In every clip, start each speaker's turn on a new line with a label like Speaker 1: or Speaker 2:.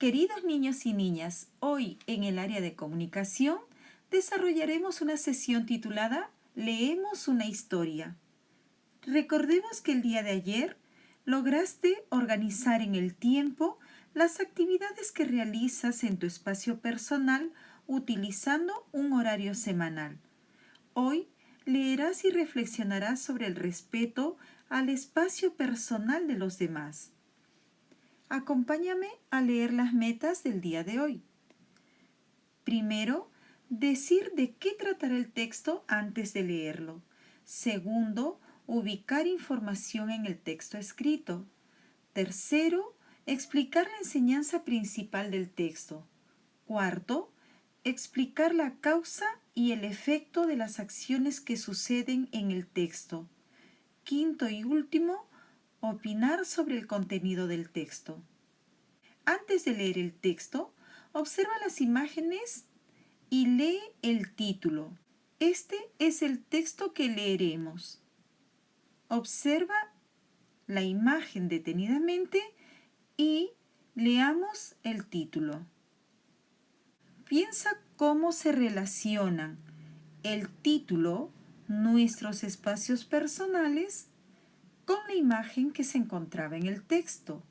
Speaker 1: Queridos niños y niñas, hoy en el área de comunicación desarrollaremos una sesión titulada Leemos una historia. Recordemos que el día de ayer lograste organizar en el tiempo las actividades que realizas en tu espacio personal utilizando un horario semanal. Hoy leerás y reflexionarás sobre el respeto al espacio personal de los demás. Acompáñame a leer las metas del día de hoy. Primero, decir de qué tratará el texto antes de leerlo. Segundo, ubicar información en el texto escrito. Tercero, explicar la enseñanza principal del texto. Cuarto, explicar la causa y el efecto de las acciones que suceden en el texto. Quinto y último, opinar sobre el contenido del texto. Antes de leer el texto, observa las imágenes y lee el título. Este es el texto que leeremos. Observa la imagen detenidamente y leamos el título. Piensa cómo se relacionan el título, nuestros espacios personales, con la imagen que se encontraba en el texto.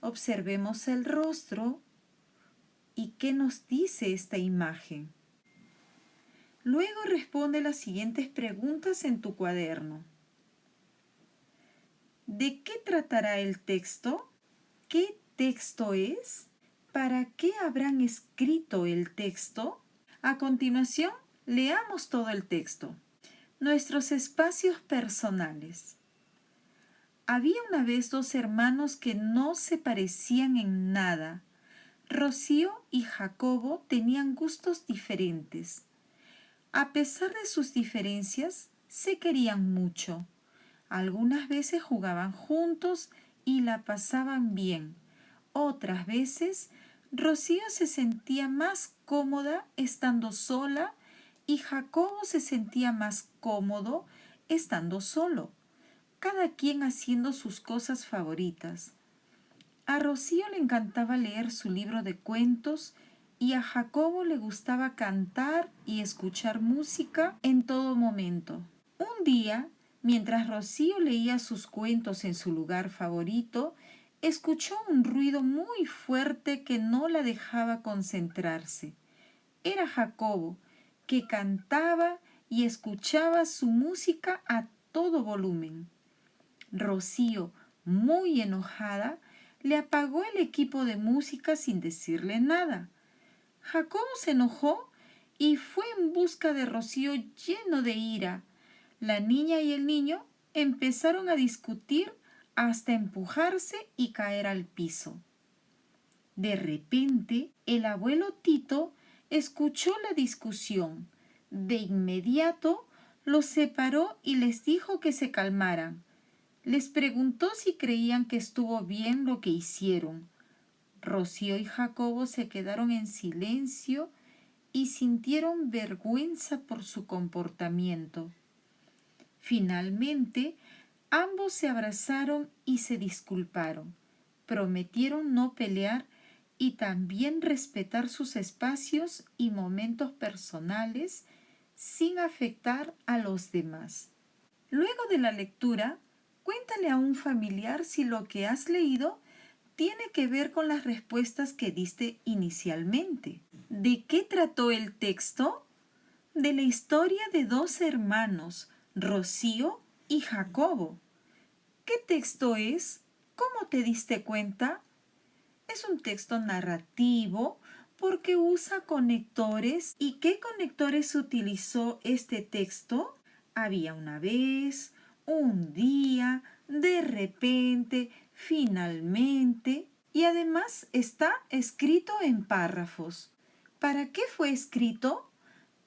Speaker 1: Observemos el rostro y qué nos dice esta imagen. Luego responde las siguientes preguntas en tu cuaderno. ¿De qué tratará el texto? ¿Qué texto es? ¿Para qué habrán escrito el texto? A continuación, leamos todo el texto. Nuestros espacios personales. Había una vez dos hermanos que no se parecían en nada. Rocío y Jacobo tenían gustos diferentes. A pesar de sus diferencias, se querían mucho. Algunas veces jugaban juntos y la pasaban bien. Otras veces, Rocío se sentía más cómoda estando sola y Jacobo se sentía más cómodo estando solo, cada quien haciendo sus cosas favoritas. A Rocío le encantaba leer su libro de cuentos y a Jacobo le gustaba cantar y escuchar música en todo momento. Un día, mientras Rocío leía sus cuentos en su lugar favorito, escuchó un ruido muy fuerte que no la dejaba concentrarse. Era Jacobo, que cantaba y escuchaba su música a todo volumen. Rocío, muy enojada, le apagó el equipo de música sin decirle nada. Jacobo se enojó y fue en busca de Rocío lleno de ira. La niña y el niño empezaron a discutir hasta empujarse y caer al piso. De repente, el abuelo Tito escuchó la discusión. De inmediato los separó y les dijo que se calmaran. Les preguntó si creían que estuvo bien lo que hicieron. Rocío y Jacobo se quedaron en silencio y sintieron vergüenza por su comportamiento. Finalmente, ambos se abrazaron y se disculparon. Prometieron no pelear y también respetar sus espacios y momentos personales sin afectar a los demás. Luego de la lectura, cuéntale a un familiar si lo que has leído tiene que ver con las respuestas que diste inicialmente. ¿De qué trató el texto? De la historia de dos hermanos, Rocío y Jacobo. ¿Qué texto es? ¿Cómo te diste cuenta? Es un texto narrativo porque usa conectores. ¿Y qué conectores utilizó este texto? Había una vez, un día, de repente, finalmente, y además está escrito en párrafos. ¿Para qué fue escrito?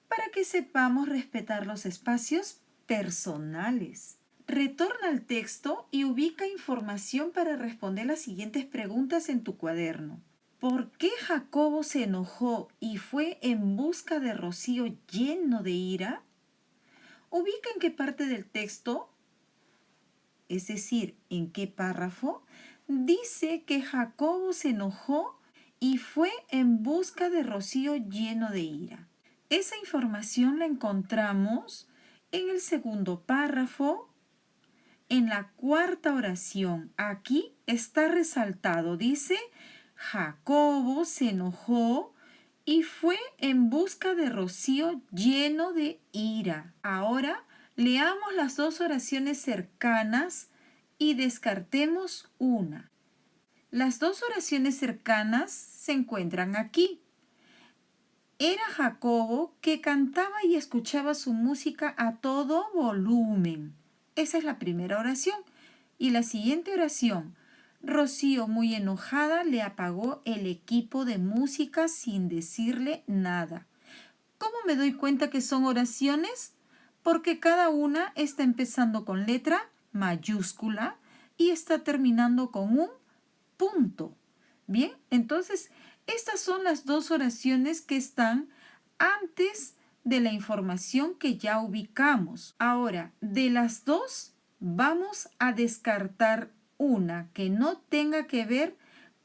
Speaker 1: Para que sepamos respetar los espacios personales. Retorna al texto y ubica información para responder las siguientes preguntas en tu cuaderno. ¿Por qué Jacobo se enojó y fue en busca de Rocío lleno de ira? Ubica en qué parte del texto, es decir, en qué párrafo, dice que Jacobo se enojó y fue en busca de Rocío lleno de ira. Esa información la encontramos en el segundo párrafo, en la cuarta oración. Aquí está resaltado, dice, Jacobo se enojó y fue en busca de Rocío lleno de ira. Ahora leamos las dos oraciones cercanas y descartemos una. Las dos oraciones cercanas se encuentran aquí. Era Jacobo que cantaba y escuchaba su música a todo volumen. Esa es la primera oración. Y la siguiente oración. Rocío, muy enojada, le apagó el equipo de música sin decirle nada. ¿Cómo me doy cuenta que son oraciones? Porque cada una está empezando con letra mayúscula y está terminando con un punto. Bien, entonces estas son las dos oraciones que están antes de la información que ya ubicamos. Ahora, de las dos, vamos a descartar una que no tenga que ver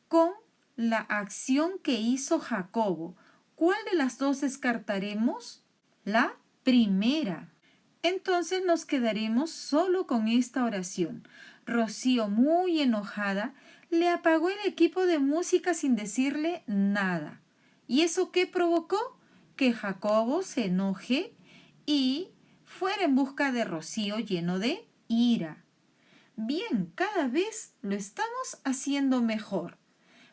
Speaker 1: con la acción que hizo Jacobo. ¿Cuál de las dos descartaremos? La primera. Entonces nos quedaremos solo con esta oración. Rocío, muy enojada, le apagó el equipo de música sin decirle nada. ¿Y eso qué provocó? Que Jacobo se enoje y fuera en busca de Rocío lleno de ira. Bien, cada vez lo estamos haciendo mejor.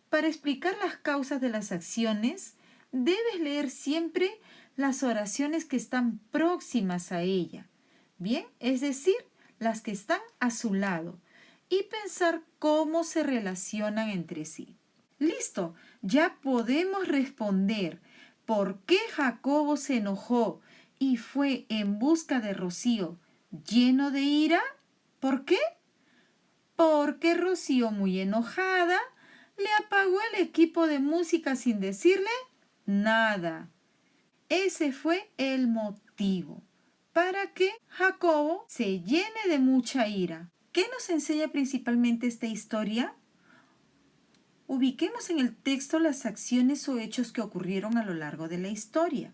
Speaker 1: Para explicar las causas de las acciones, debes leer siempre las oraciones que están próximas a ella. Bien, es decir, las que están a su lado y pensar cómo se relacionan entre sí. Listo, ya podemos responder por qué Jacobo se enojó y fue en busca de Rocío lleno de ira. ¿Por qué? Porque Rocío, muy enojada, le apagó el equipo de música sin decirle nada. Ese fue el motivo para que Jacobo se llene de mucha ira. ¿Qué nos enseña principalmente esta historia? Ubiquemos en el texto las acciones o hechos que ocurrieron a lo largo de la historia.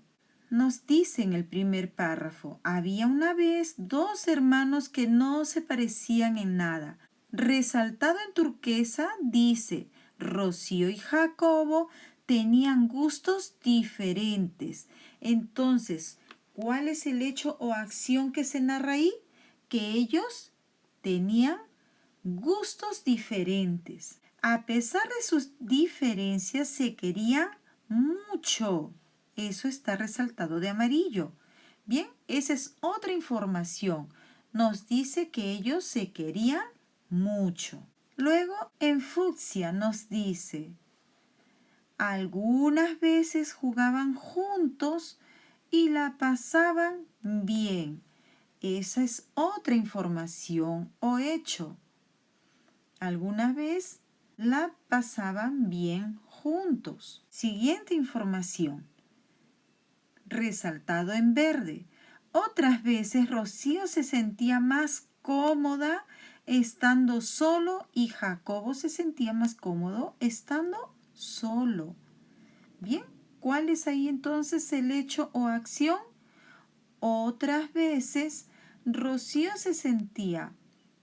Speaker 1: Nos dice en el primer párrafo, había una vez dos hermanos que no se parecían en nada. Resaltado en turquesa dice, Rocío y Jacobo tenían gustos diferentes. Entonces, ¿cuál es el hecho o acción que se narra ahí? Que ellos tenían gustos diferentes. A pesar de sus diferencias, se querían mucho. Eso está resaltado de amarillo. Bien, esa es otra información. Nos dice que ellos se querían mucho. Luego, en fucsia nos dice, algunas veces jugaban juntos y la pasaban bien. Esa es otra información o hecho. Alguna vez la pasaban bien juntos. Siguiente información. Resaltado en verde. Otras veces Rocío se sentía más cómoda estando solo y Jacobo se sentía más cómodo estando solo. Bien, ¿cuál es ahí entonces el hecho o acción? Otras veces Rocío se sentía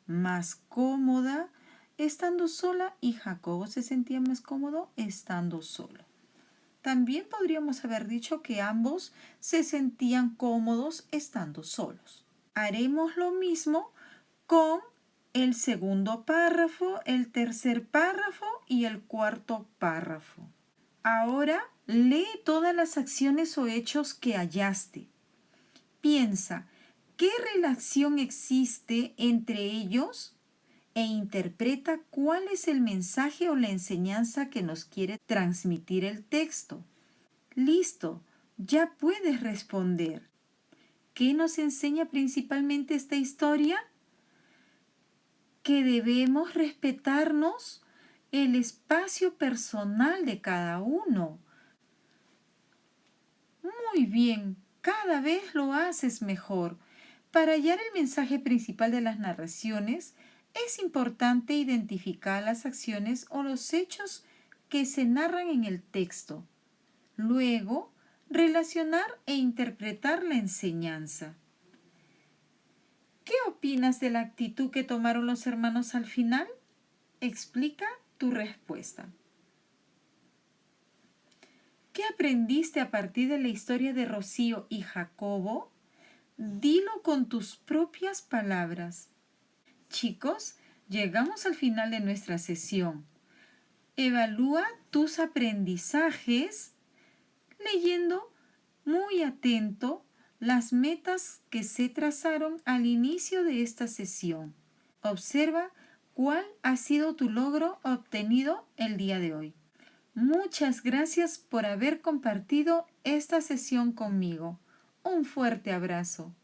Speaker 1: más cómoda estando sola y Jacobo se sentía más cómodo estando solo. También podríamos haber dicho que ambos se sentían cómodos estando solos. Haremos lo mismo con el segundo párrafo, el tercer párrafo y el cuarto párrafo. Ahora lee todas las acciones o hechos que hallaste. Piensa, ¿qué relación existe entre ellos? E interpreta cuál es el mensaje o la enseñanza que nos quiere transmitir el texto. Listo, ya puedes responder. ¿Qué nos enseña principalmente esta historia? Que debemos respetarnos el espacio personal de cada uno. Muy bien, cada vez lo haces mejor. Para hallar el mensaje principal de las narraciones, Es importante identificar las acciones o los hechos que se narran en el texto. Luego, relacionar e interpretar la enseñanza. ¿Qué opinas de la actitud que tomaron los hermanos al final? Explica tu respuesta. ¿Qué aprendiste a partir de la historia de Rocío y Jacobo? Dilo con tus propias palabras. Chicos, llegamos al final de nuestra sesión. Evalúa tus aprendizajes leyendo muy atento las metas que se trazaron al inicio de esta sesión. Observa cuál ha sido tu logro obtenido el día de hoy. Muchas gracias por haber compartido esta sesión conmigo. Un fuerte abrazo.